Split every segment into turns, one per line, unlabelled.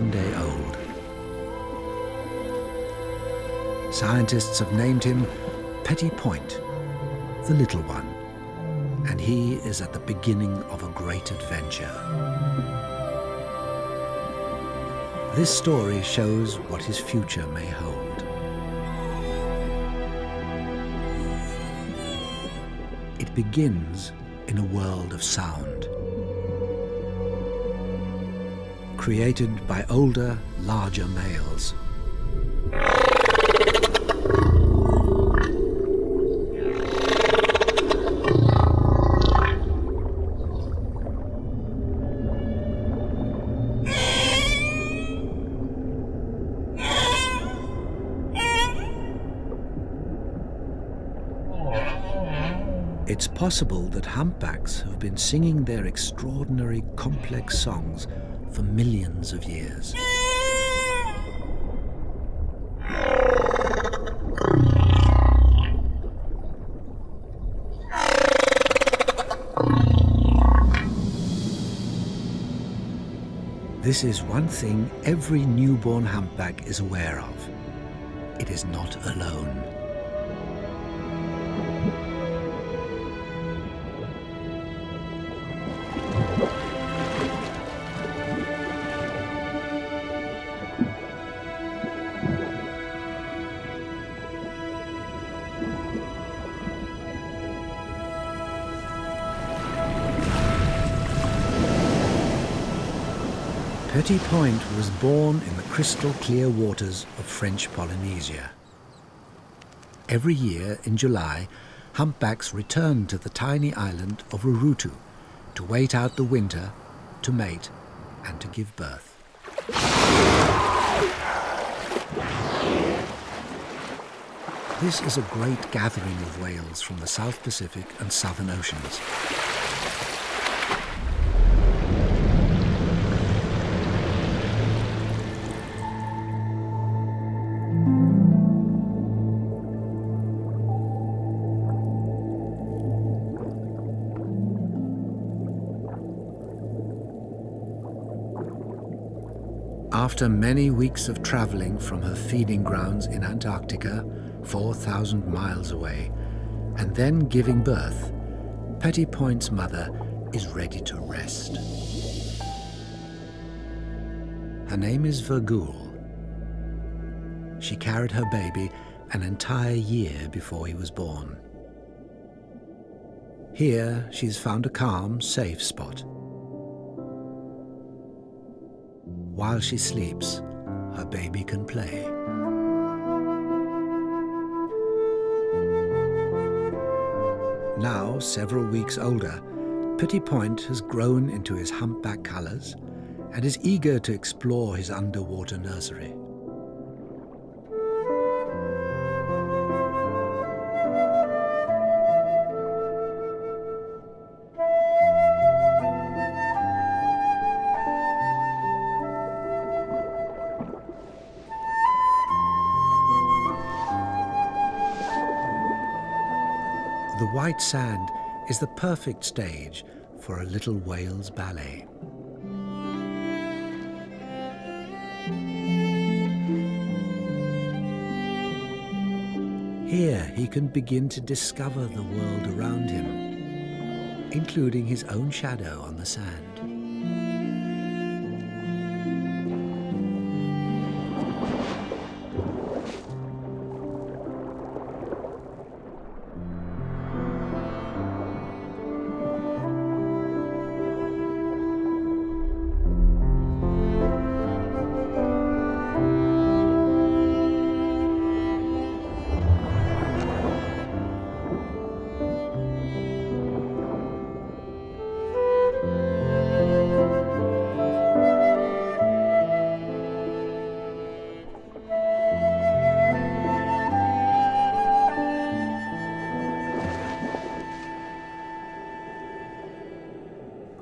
1 day old. Scientists have named him Petit Point, the little one, and he is at the beginning of a great adventure. This story shows what his future may hold. It begins in a world of sound, created by older, larger males. It's possible that humpbacks have been singing their extraordinary, complex songs for millions of years. This is one thing every newborn humpback is aware of. It is not alone. Petit Point was born in the crystal-clear waters of French Polynesia. Every year in July, humpbacks return to the tiny island of Rurutu to wait out the winter, to mate, and to give birth. This is a great gathering of whales from the South Pacific and Southern Oceans. After many weeks of traveling from her feeding grounds in Antarctica, 4,000 miles away, and then giving birth, Petit Point's mother is ready to rest. Her name is Virgule. She carried her baby an entire year before he was born. Here, she's found a calm, safe spot. While she sleeps, her baby can play. Now, several weeks older, Petit Point has grown into his humpback colors and is eager to explore his underwater nursery. The white sand is the perfect stage for a little whale's ballet. Here he can begin to discover the world around him, including his own shadow on the sand.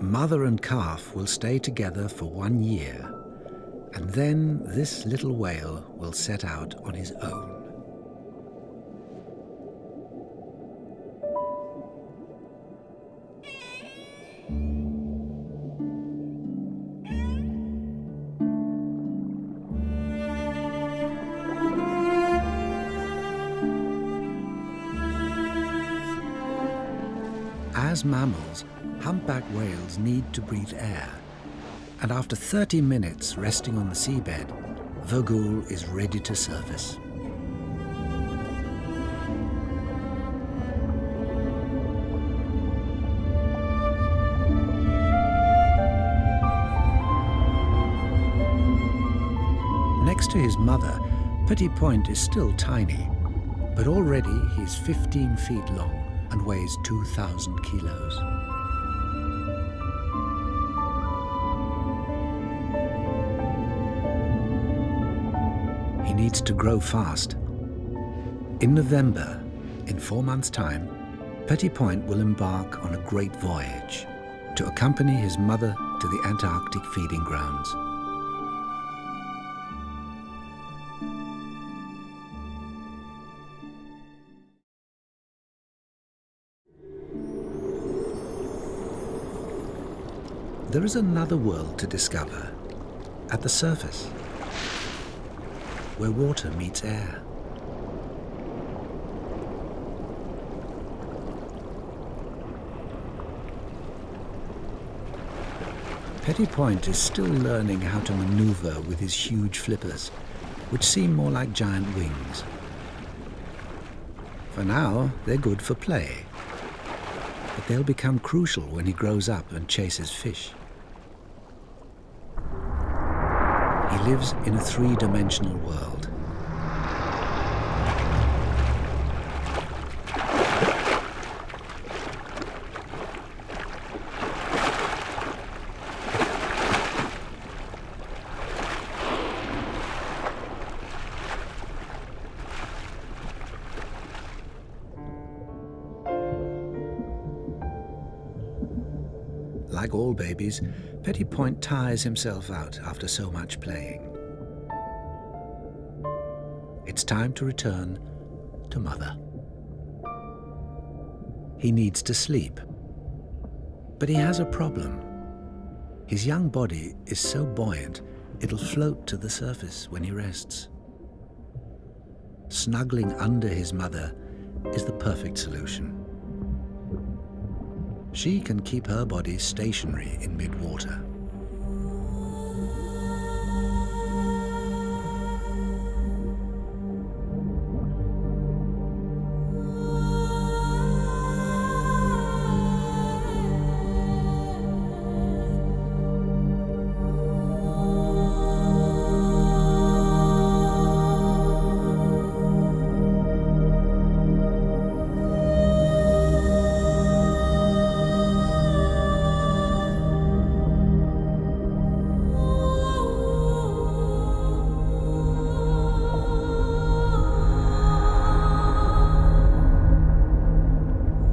Mother and calf will stay together for 1 year, and then this little whale will set out on his own. as mammals, humpback whales need to breathe air. And after 30 minutes resting on the seabed, Vögul is ready to surface. Next to his mother, Petit Point is still tiny, but already he's 15 feet long and weighs 2,000 kilos. He needs to grow fast. In November, in 4 months' time, Petit Point will embark on a great voyage to accompany his mother to the Antarctic feeding grounds. There is another world to discover, at the surface, where water meets air. Petit Point is still learning how to maneuver with his huge flippers, which seem more like giant wings. For now, they're good for play, but they'll become crucial when he grows up and chases fish. He lives in a three-dimensional world. Like all babies, Petit Point tires himself out after so much playing. It's time to return to Mother. He needs to sleep, but he has a problem. His young body is so buoyant, it'll float to the surface when he rests. Snuggling under his mother is the perfect solution. She can keep her body stationary in mid-water.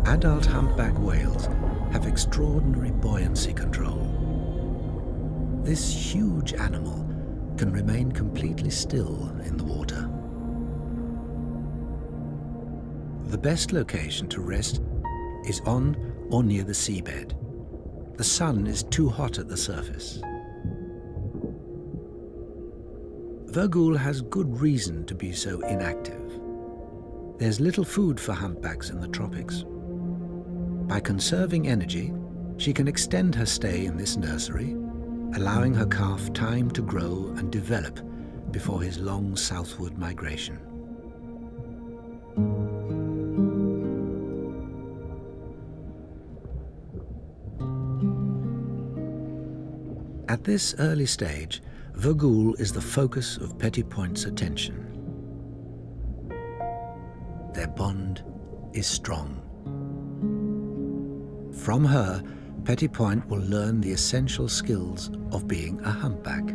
Adult humpback whales have extraordinary buoyancy control. This huge animal can remain completely still in the water. The best location to rest is on or near the seabed. The sun is too hot at the surface. Vögul has good reason to be so inactive. There's little food for humpbacks in the tropics. By conserving energy, she can extend her stay in this nursery, allowing her calf time to grow and develop before his long southward migration. At this early stage, Vögul is the focus of Petit Point's attention. Their bond is strong. From her, Petit Point will learn the essential skills of being a humpback.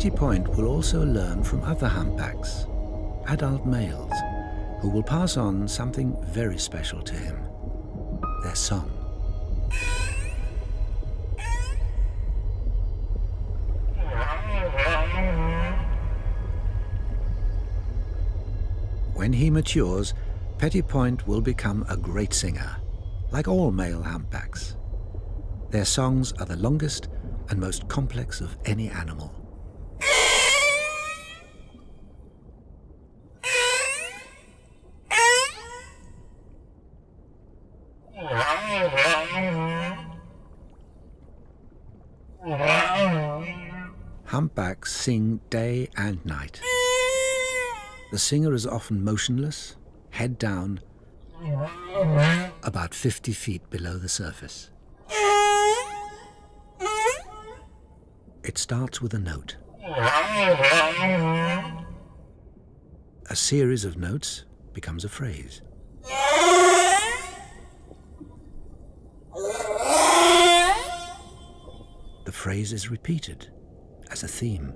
Petty Point will also learn from other humpbacks, adult males, who will pass on something very special to him, their song. When he matures, Petty Point will become a great singer, like all male humpbacks. Their songs are the longest and most complex of any animal. Humpbacks sing day and night. The singer is often motionless, head down, about 50 feet below the surface. It starts with a note. A series of notes becomes a phrase. The phrase is repeated as a theme.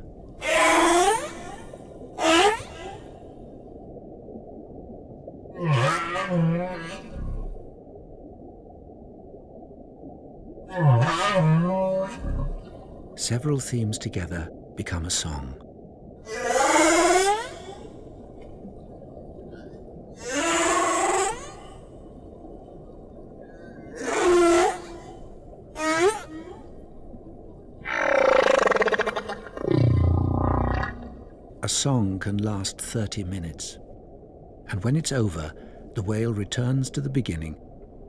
Several themes together become a song. A song can last 30 minutes, and when it's over, the whale returns to the beginning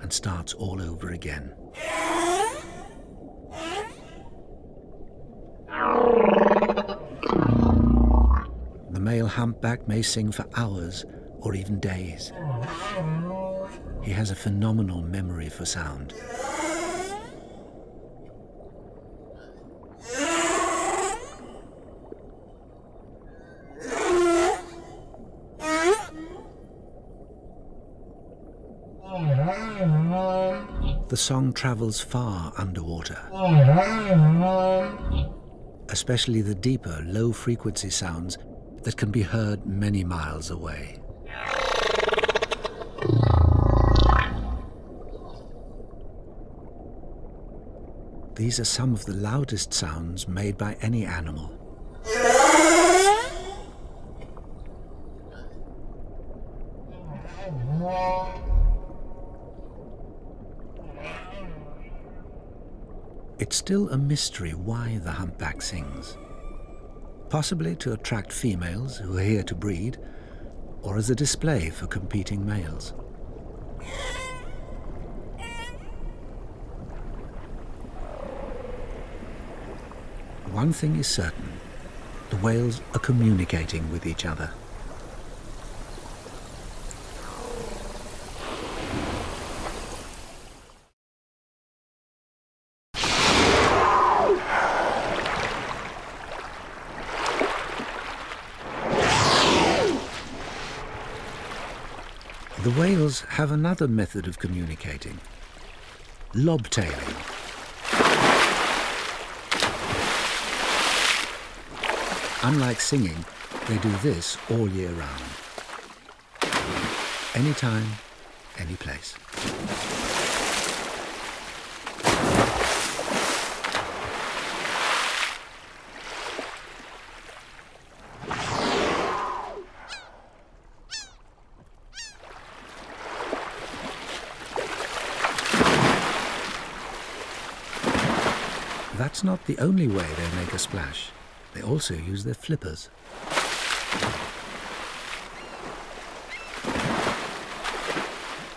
and starts all over again. The male humpback may sing for hours or even days. He has a phenomenal memory for sound. The song travels far underwater, especially the deeper, low-frequency sounds that can be heard many miles away. These are some of the loudest sounds made by any animal. It's still a mystery why the humpback sings. Possibly to attract females who are here to breed, or as a display for competing males. One thing is certain, the whales are communicating with each other. The whales have another method of communicating, lobtailing. Unlike singing, they do this all year round. Anytime, any place. That's not the only way they make a splash. They also use their flippers.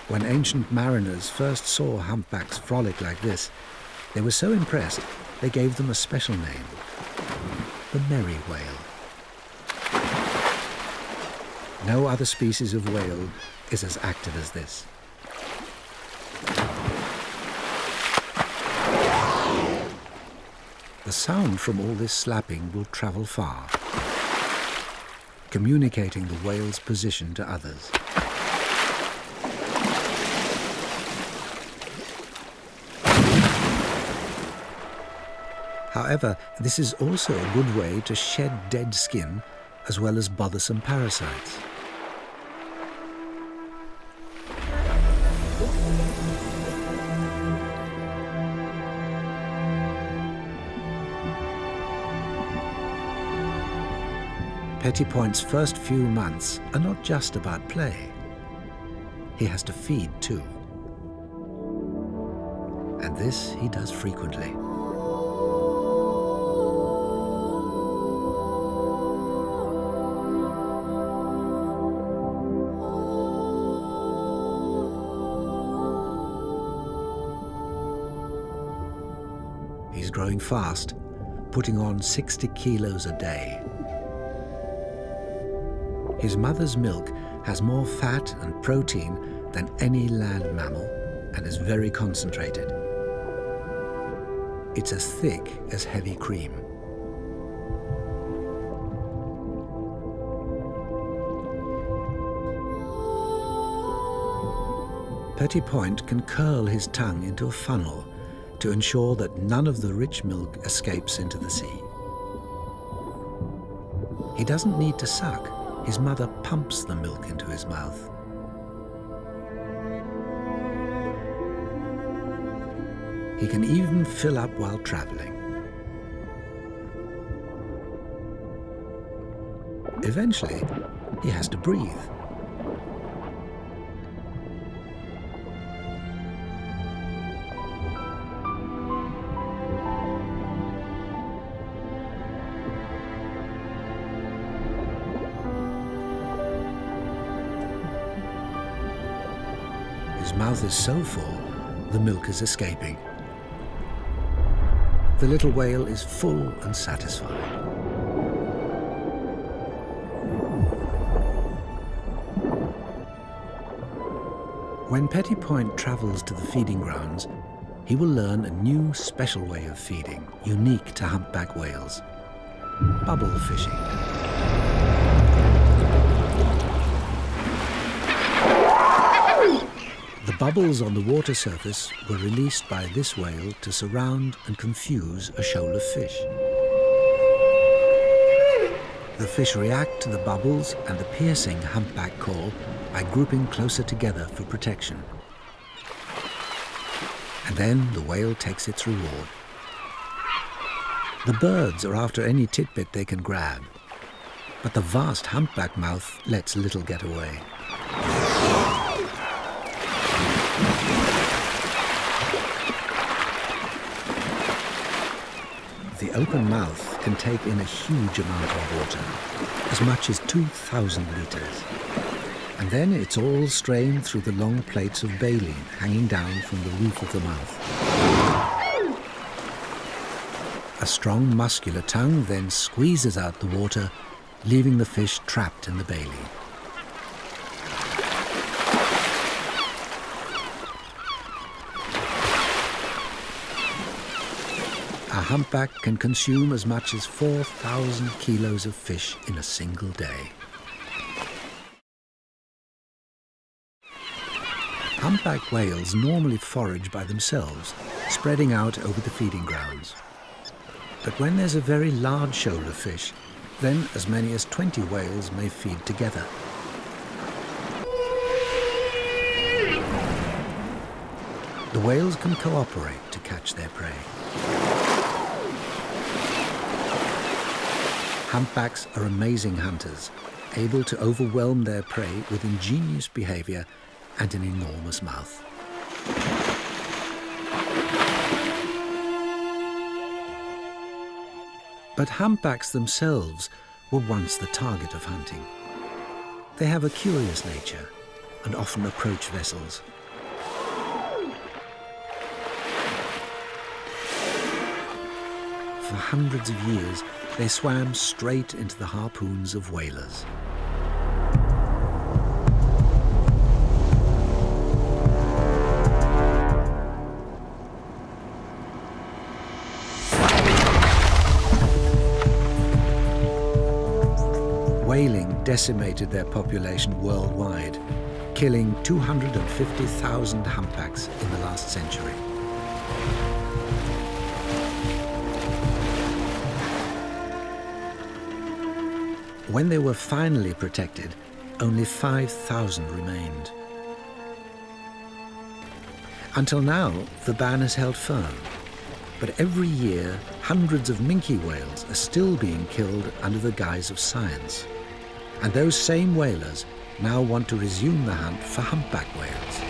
When ancient mariners first saw humpbacks frolic like this, they were so impressed they gave them a special name, the merry whale. No other species of whale is as active as this. The sound from all this slapping will travel far, communicating the whale's position to others. However, this is also a good way to shed dead skin as well as bothersome parasites. Petty Point's first few months are not just about play. He has to feed too. And this he does frequently. He's growing fast, putting on 60 kilos a day. His mother's milk has more fat and protein than any land mammal and is very concentrated. It's as thick as heavy cream. Petty Point can curl his tongue into a funnel to ensure that none of the rich milk escapes into the sea. He doesn't need to suck. His mother pumps the milk into his mouth. He can even fill up while traveling. Eventually, he has to breathe. His mouth is so full, the milk is escaping. The little whale is full and satisfied. When Petty Point travels to the feeding grounds, he will learn a new special way of feeding, unique to humpback whales: bubble fishing. The bubbles on the water surface were released by this whale to surround and confuse a shoal of fish. The fish react to the bubbles and the piercing humpback call by grouping closer together for protection. And then the whale takes its reward. The birds are after any tidbit they can grab, but the vast humpback mouth lets little get away. The open mouth can take in a huge amount of water, as much as 2,000 litres. And then it's all strained through the long plates of baleen hanging down from the roof of the mouth. A strong muscular tongue then squeezes out the water, leaving the fish trapped in the baleen. A humpback can consume as much as 4,000 kilos of fish in a single day. Humpback whales normally forage by themselves, spreading out over the feeding grounds. But when there's a very large shoal of fish, then as many as 20 whales may feed together. The whales can cooperate to catch their prey. Humpbacks are amazing hunters, able to overwhelm their prey with ingenious behavior and an enormous mouth. But humpbacks themselves were once the target of hunting. They have a curious nature and often approach vessels. For hundreds of years, they swam straight into the harpoons of whalers. Whaling decimated their population worldwide, killing 250,000 humpbacks in the last century. When they were finally protected, only 5,000 remained. Until now, the ban has held firm. But every year, hundreds of minke whales are still being killed under the guise of science. And those same whalers now want to resume the hunt for humpback whales.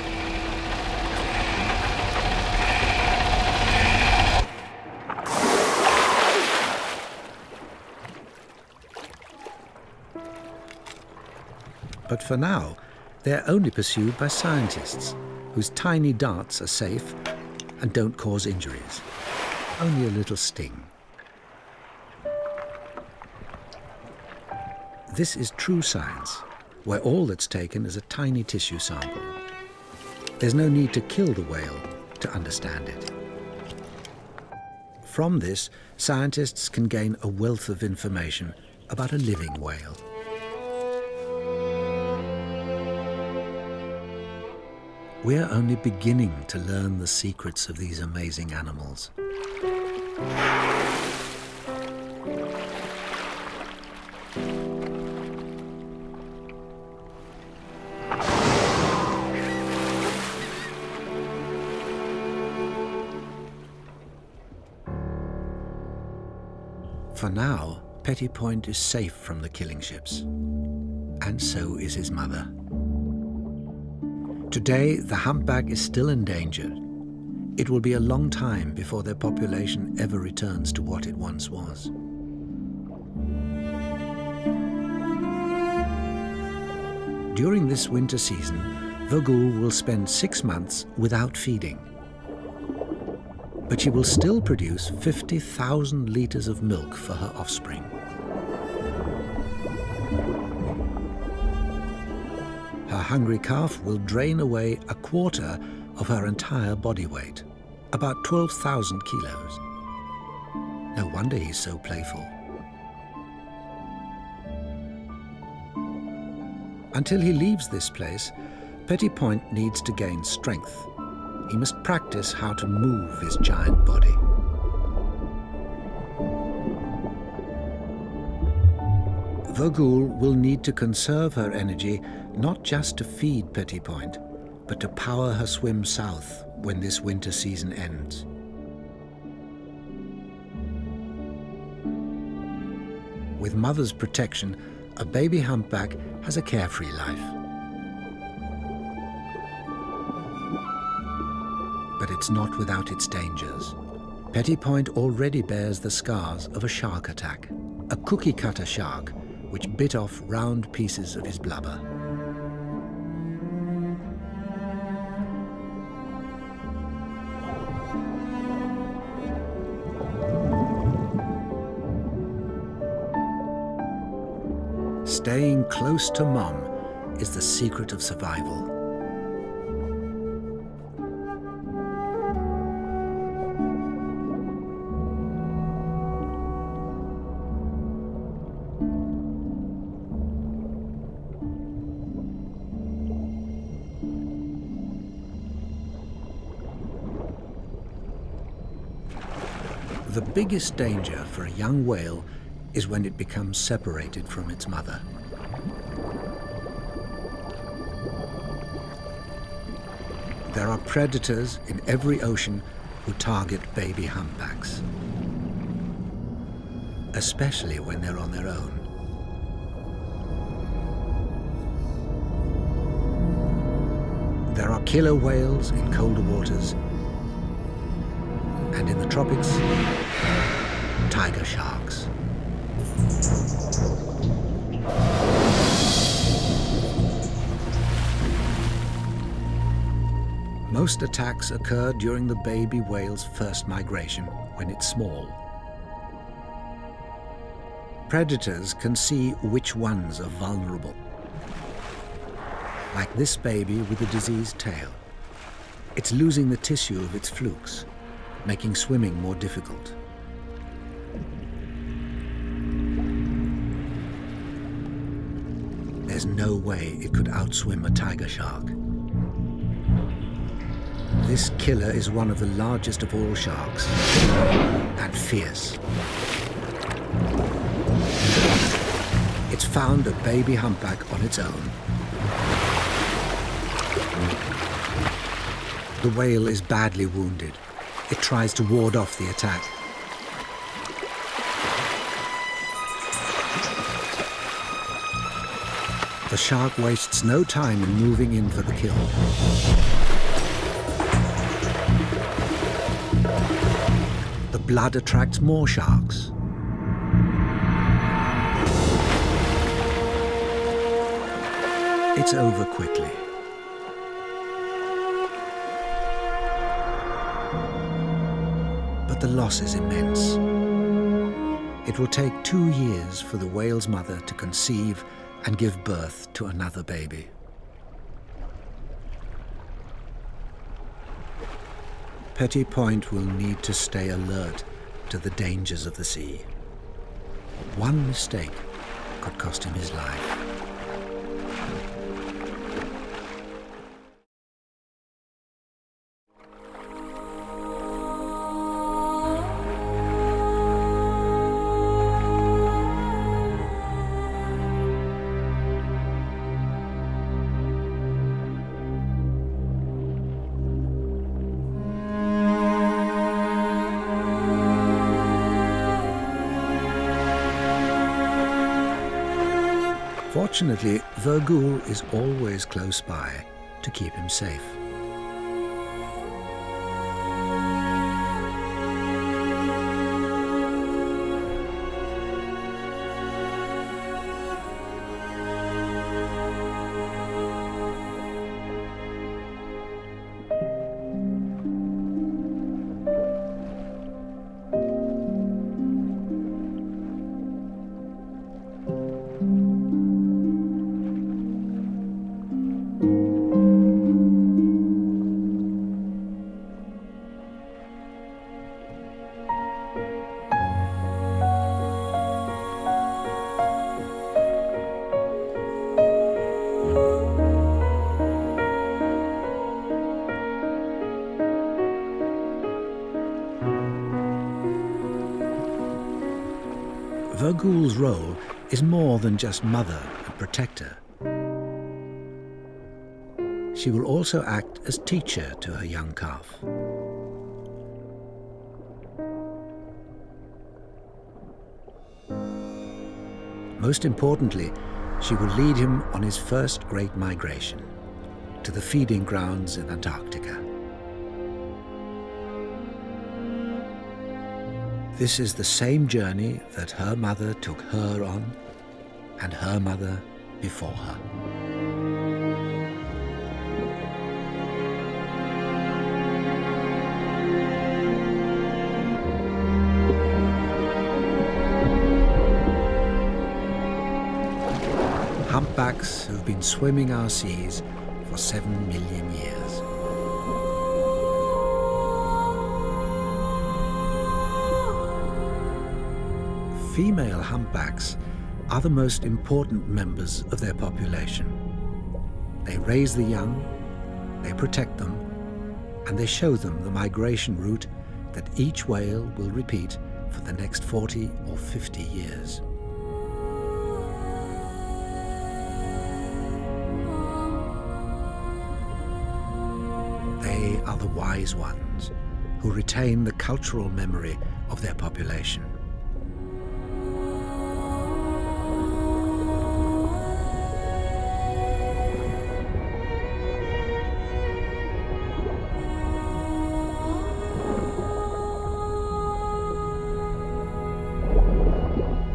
But for now, they're only pursued by scientists, whose tiny darts are safe and don't cause injuries. Only a little sting. This is true science, where all that's taken is a tiny tissue sample. There's no need to kill the whale to understand it. From this, scientists can gain a wealth of information about a living whale. We're only beginning to learn the secrets of these amazing animals. For now, Petit Point is safe from the killing ships, and so is his mother. Today, the humpback is still endangered. It will be a long time before their population ever returns to what it once was. During this winter season, Vogel will spend 6 months without feeding. But she will still produce 50,000 litres of milk for her offspring. Her hungry calf will drain away a quarter of her entire body weight, about 12,000 kilos. No wonder he's so playful. Until he leaves this place, Petit Point needs to gain strength. He must practice how to move his giant body. Vogel will need to conserve her energy not just to feed Petit Point, but to power her swim south when this winter season ends. With mother's protection, a baby humpback has a carefree life. But it's not without its dangers. Petit Point already bears the scars of a shark attack, a cookie-cutter shark which bit off round pieces of his blubber. Staying close to Mom is the secret of survival. The biggest danger for a young whale is when it becomes separated from its mother. There are predators in every ocean who target baby humpbacks, especially when they're on their own. There are killer whales in colder waters, and in the tropics, tiger sharks. Most attacks occur during the baby whale's first migration, when it's small. Predators can see which ones are vulnerable, like this baby with a diseased tail. It's losing the tissue of its flukes, making swimming more difficult. There's no way it could outswim a tiger shark. This killer is one of the largest of all sharks, and fierce. Its found a baby humpback on its own. The whale is badly wounded. It tries to ward off the attack. The shark wastes no time in moving in for the kill. The blood attracts more sharks. It's over quickly. But the loss is immense. It will take 2 years for the whale's mother to conceive and give birth to another baby. Petit Point will need to stay alert to the dangers of the sea. One mistake could cost him his life. Fortunately, Virgule is always close by to keep him safe. Virgule's role is more than just mother and protector. She will also act as teacher to her young calf. Most importantly, she will lead him on his first great migration to the feeding grounds in Antarctica. This is the same journey that her mother took her on, and her mother before her. Humpbacks have been swimming our seas for 7 million years. Female humpbacks are the most important members of their population. They raise the young, they protect them, and they show them the migration route that each whale will repeat for the next 40 or 50 years. They are the wise ones who retain the cultural memory of their population.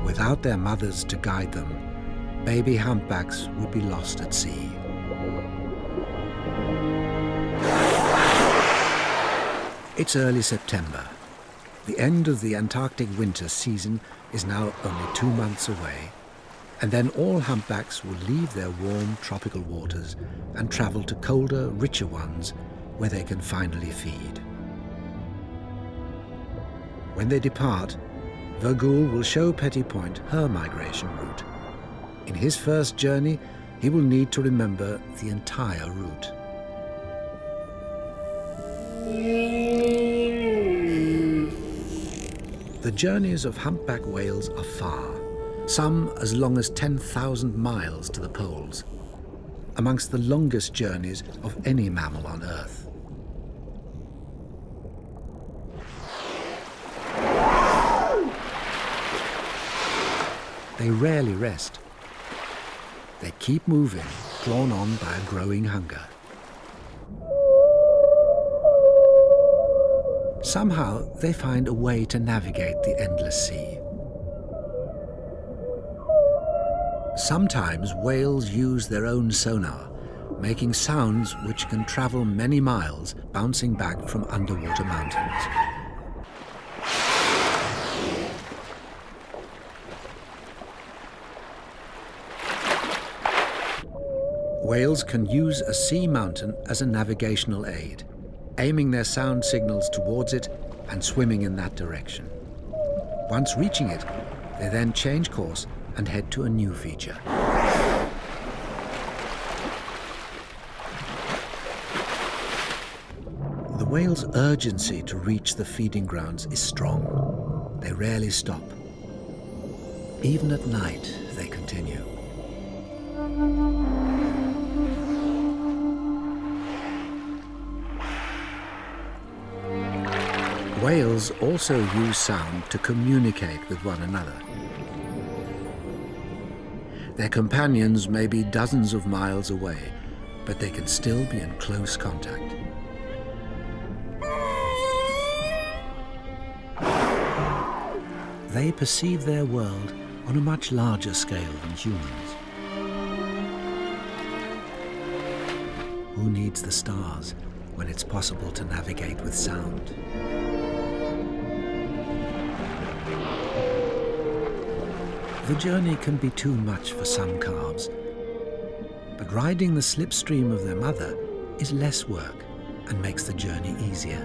Without their mothers to guide them, baby humpbacks would be lost at sea. It's early September. The end of the Antarctic winter season is now only 2 months away, and then all humpbacks will leave their warm tropical waters and travel to colder, richer ones where they can finally feed. When they depart, Virgule will show Petit Point her migration route. In his first journey, he will need to remember the entire route. The journeys of humpback whales are far, some as long as 10,000 miles to the poles, amongst the longest journeys of any mammal on Earth. They rarely rest. They keep moving, drawn on by a growing hunger. Somehow, they find a way to navigate the endless sea. Sometimes whales use their own sonar, making sounds which can travel many miles, bouncing back from underwater mountains. Whales can use a sea mountain as a navigational aid, aiming their sound signals towards it and swimming in that direction. Once reaching it, they then change course and head to a new feature. The whale's urgency to reach the feeding grounds is strong. They rarely stop. Even at night, they continue. Whales also use sound to communicate with one another. Their companions may be dozens of miles away, but they can still be in close contact. They perceive their world on a much larger scale than humans. Who needs the stars when it's possible to navigate with sound? The journey can be too much for some calves, but riding the slipstream of their mother is less work and makes the journey easier.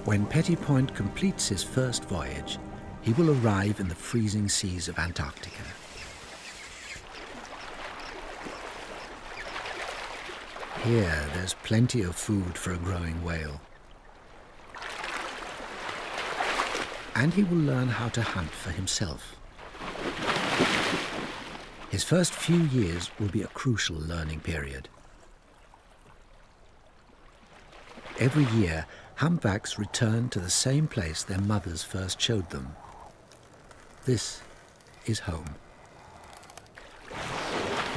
When Petit Point completes his first voyage, he will arrive in the freezing seas of Antarctica. Here, there's plenty of food for a growing whale. And he will learn how to hunt for himself. His first few years will be a crucial learning period. Every year, humpbacks return to the same place their mothers first showed them. This is home.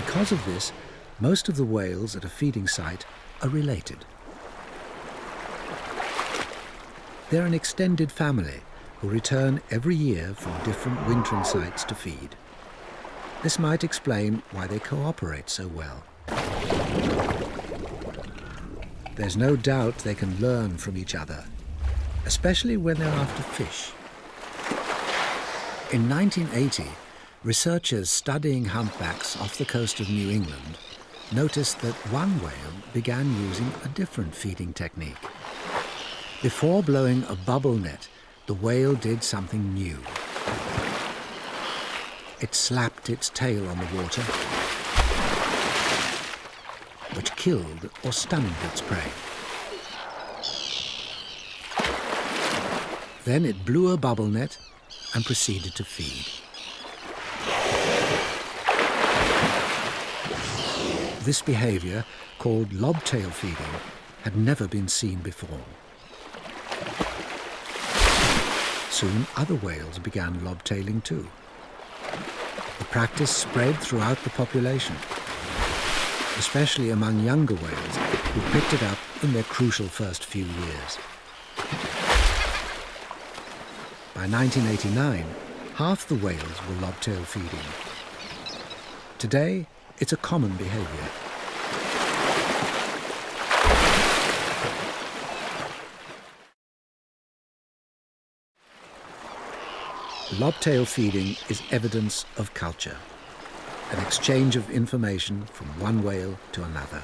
Because of this, most of the whales at a feeding site are related. They're an extended family who return every year from different wintering sites to feed. This might explain why they cooperate so well. There's no doubt they can learn from each other, especially when they're after fish. In 1980, researchers studying humpbacks off the coast of New England noticed that one whale began using a different feeding technique. Before blowing a bubble net, the whale did something new. It slapped its tail on the water, which killed or stunned its prey. Then it blew a bubble net and proceeded to feed. This behavior, called lobtail feeding, had never been seen before. Soon other whales began lobtailing too. The practice spread throughout the population, especially among younger whales who picked it up in their crucial first few years. By 1989, half the whales were lobtail feeding. Today, it's a common behavior. Lobtail feeding is evidence of culture, an exchange of information from one whale to another.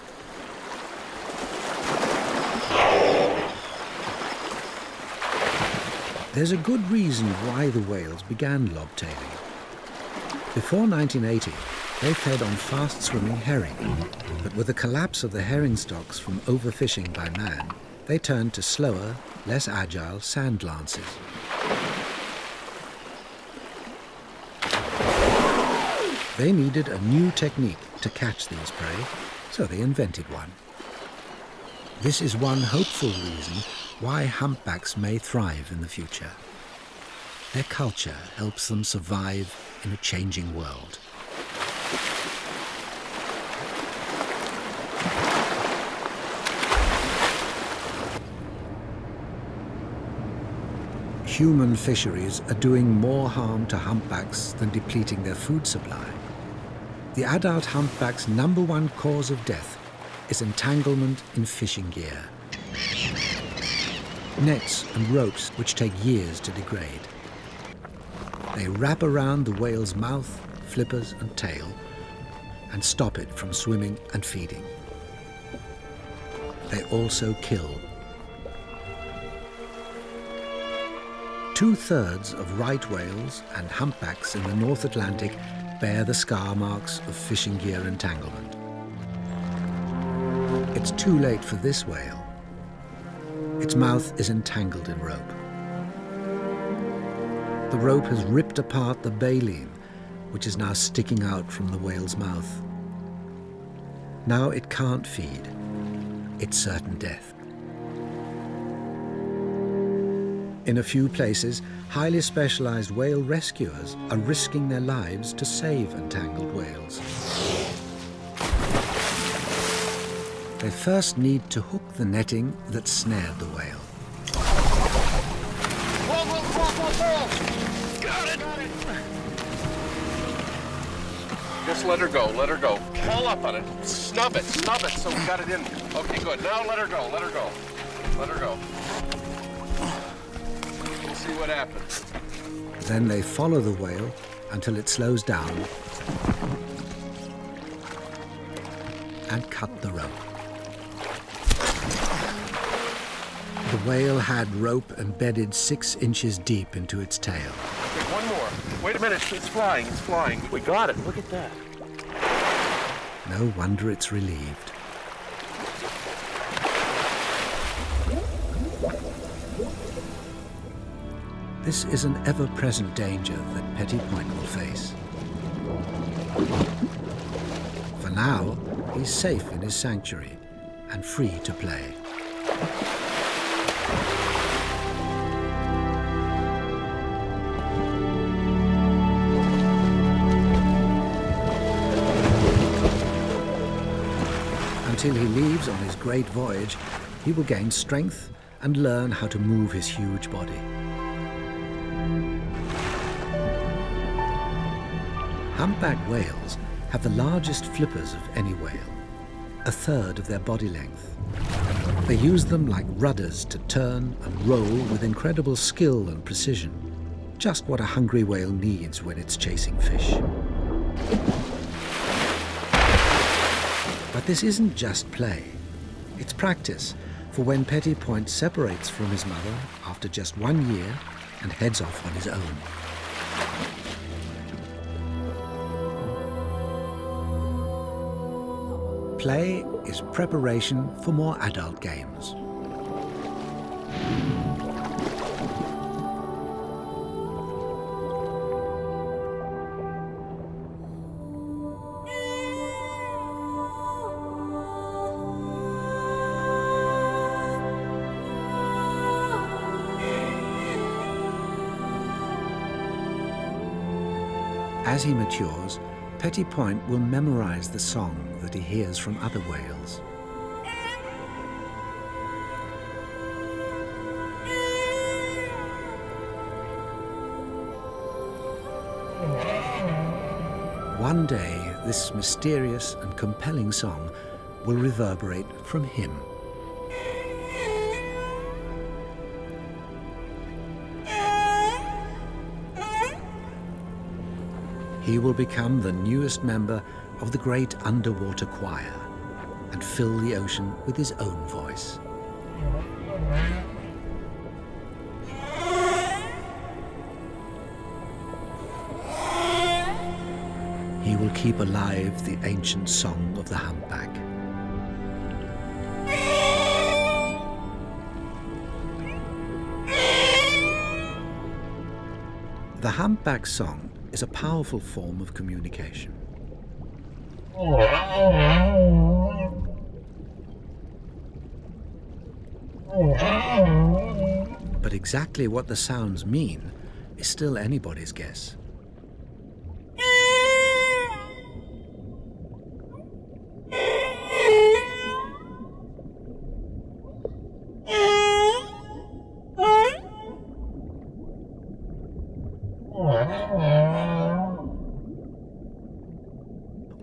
There's a good reason why the whales began lobtailing. Before 1980, they fed on fast-swimming herring, but with the collapse of the herring stocks from overfishing by man, they turned to slower, less agile sand lances. They needed a new technique to catch these prey, so they invented one. This is one hopeful reason why humpbacks may thrive in the future. Their culture helps them survive in a changing world. Human fisheries are doing more harm to humpbacks than depleting their food supply. The adult humpback's #1 cause of death is entanglement in fishing gear. Nets and ropes which take years to degrade. They wrap around the whale's mouth, flippers and tail and stop it from swimming and feeding. They also kill. 2/3 of right whales and humpbacks in the North Atlantic bear the scar marks of fishing gear entanglement. It's too late for this whale. Its mouth is entangled in rope. The rope has ripped apart the baleen, which is now sticking out from the whale's mouth. Now it can't feed. It's certain death. In a few places, highly specialized whale rescuers are risking their lives to save entangled whales. They first need to hook the netting that snared the whale.
Got it! Just let her go, let her go. Pull up on it. Snub it, so we got it in. Okay, good. Now let her go, let her go. Let her go. We'll see what happens.
Then they follow the whale until it slows down and cut the rope. The whale had rope embedded 6 inches deep into its tail.
Okay, one more. Wait a minute, it's flying, it's flying. We got it, look at that.
No wonder it's relieved. This is an ever-present danger that Petit Point will face. For now, he's safe in his sanctuary and free to play. Until he leaves on his great voyage, he will gain strength and learn how to move his huge body. Humpback whales have the largest flippers of any whale, 1/3 of their body length. They use them like rudders to turn and roll with incredible skill and precision, just what a hungry whale needs when it's chasing fish. But this isn't just play. It's practice for when Petit Point separates from his mother after just 1 year and heads off on his own. Play is preparation for more adult games. As he matures, Petit Point will memorize the song that he hears from other whales. One day, this mysterious and compelling song will reverberate from him. He will become the newest member of the great underwater choir and fill the ocean with his own voice. He will keep alive the ancient song of the humpback. The humpback song is a powerful form of communication. But exactly what the sounds mean is still anybody's guess.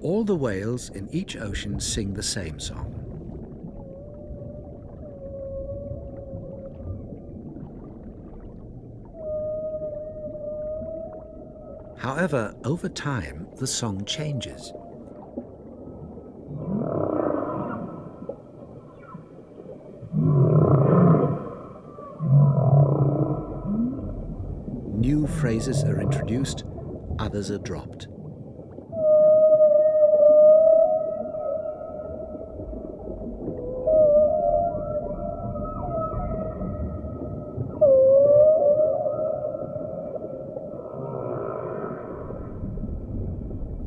All the whales in each ocean sing the same song. However, over time, the song changes. New phrases are introduced, others are dropped.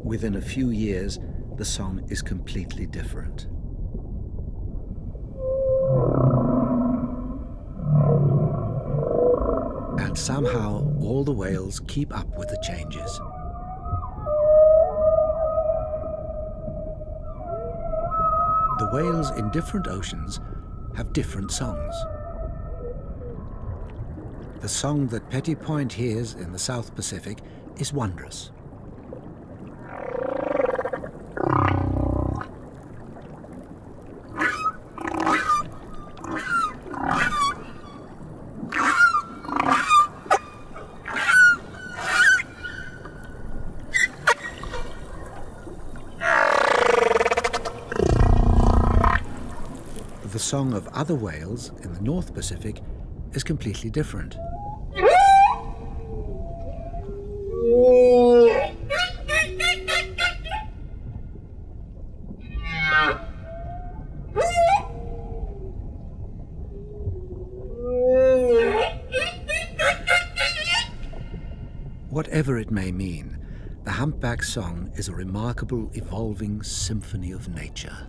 Within a few years, the song is completely different. And somehow, all the whales keep up with the changes. The whales in different oceans have different songs. The song that Petty Point hears in the South Pacific is wondrous. The song of other whales in the North Pacific is completely different. Whatever it may mean, the humpback song is a remarkable, evolving symphony of nature.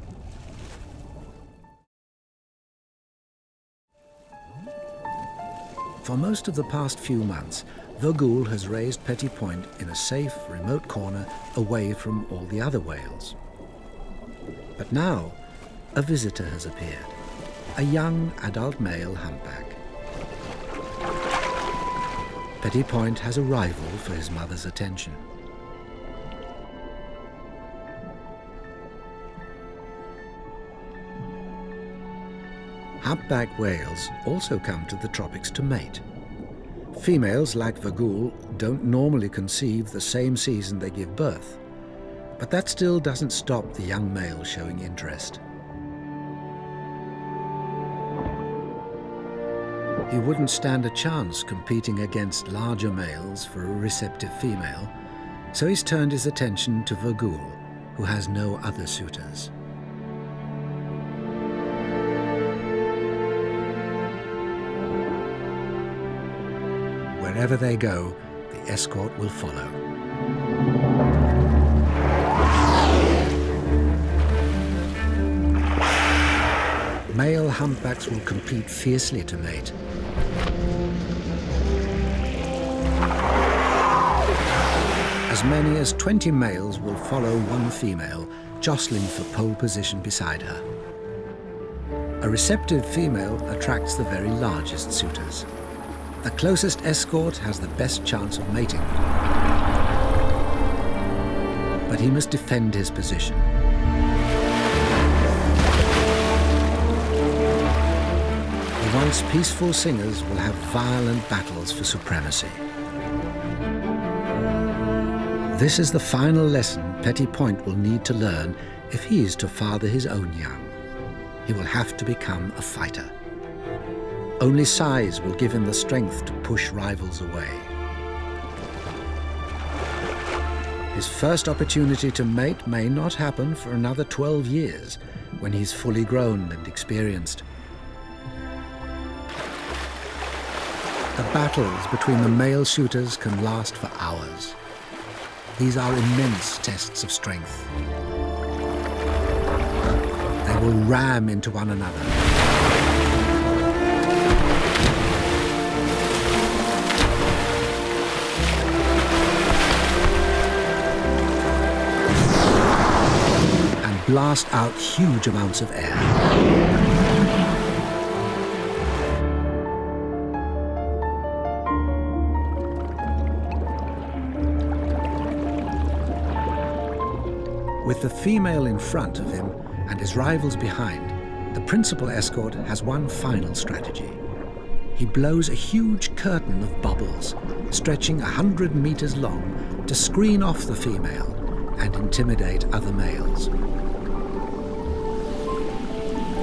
For most of the past few months, Vogul has raised Petty Point in a safe, remote corner away from all the other whales. But now, a visitor has appeared, a young adult male humpback. Petty Point has a rival for his mother's attention. Humpback whales also come to the tropics to mate. Females, like Vogul, don't normally conceive the same season they give birth, but that still doesn't stop the young male showing interest. He wouldn't stand a chance competing against larger males for a receptive female, so he's turned his attention to Vogul, who has no other suitors. Wherever they go, the escort will follow. Male humpbacks will compete fiercely to mate. As many as 20 males will follow one female, jostling for pole position beside her. A receptive female attracts the very largest suitors. The closest escort has the best chance of mating. But he must defend his position. The once peaceful singers will have violent battles for supremacy. This is the final lesson Petty Point will need to learn if he is to father his own young. He will have to become a fighter. Only size will give him the strength to push rivals away. His first opportunity to mate may not happen for another 12 years, when he's fully grown and experienced. The battles between the male suitors can last for hours. These are immense tests of strength. They will ram into one another. And blast out huge amounts of air. With the female in front of him and his rivals behind, the principal escort has one final strategy. He blows a huge curtain of bubbles, stretching 100 meters long, to screen off the female and intimidate other males.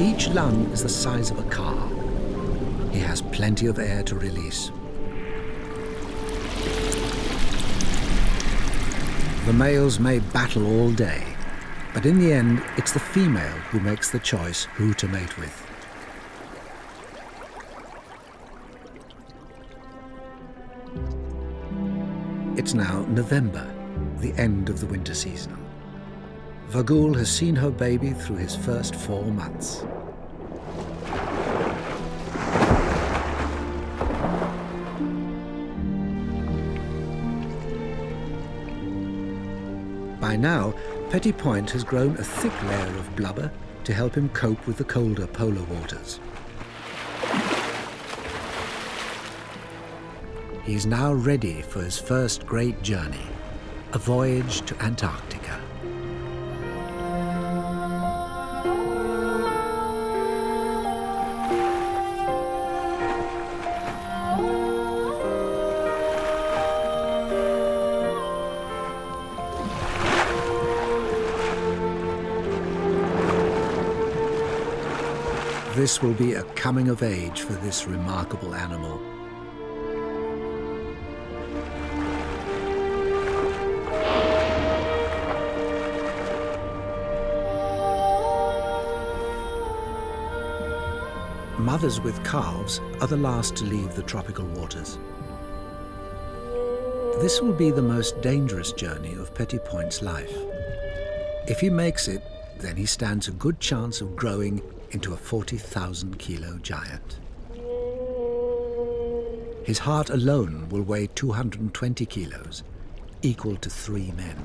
Each lung is the size of a car. He has plenty of air to release. The males may battle all day, but in the end, it's the female who makes the choice who to mate with. It's now November, the end of the winter season. Vagul has seen her baby through his first 4 months. By now, Petit Point has grown a thick layer of blubber to help him cope with the colder polar waters. He's now ready for his first great journey, a voyage to Antarctica. This will be a coming of age for this remarkable animal. Mothers with calves are the last to leave the tropical waters. This will be the most dangerous journey of Petit Point's life. If he makes it, then he stands a good chance of growing into a 40,000-kilo giant. His heart alone will weigh 220 kilos, equal to 3 men.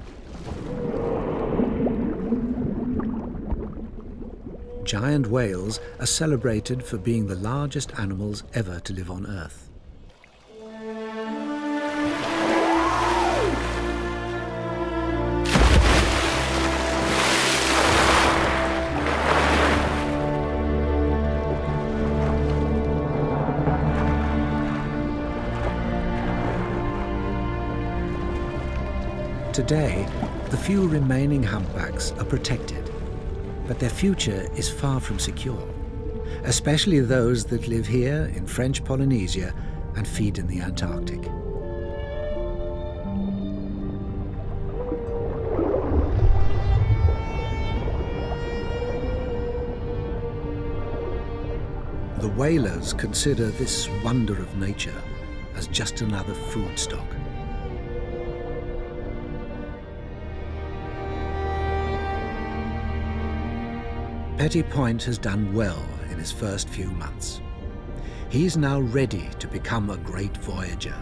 Giant whales are celebrated for being the largest animals ever to live on Earth. Today, the few remaining humpbacks are protected, but their future is far from secure, especially those that live here in French Polynesia and feed in the Antarctic. The whalers consider this wonder of nature as just another food stock. Petit Point has done well in his first few months. He's now ready to become a great voyager,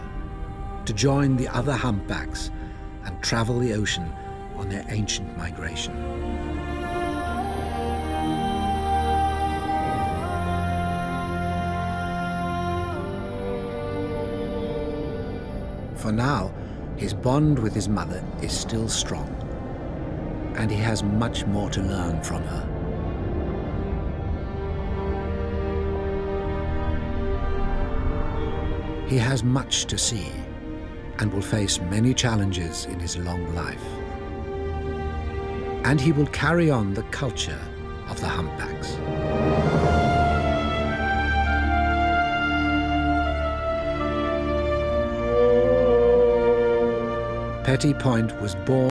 to join the other humpbacks and travel the ocean on their ancient migration. For now, his bond with his mother is still strong, and he has much more to learn from her. He has much to see and will face many challenges in his long life. And he will carry on the culture of the humpbacks. Petit Point was born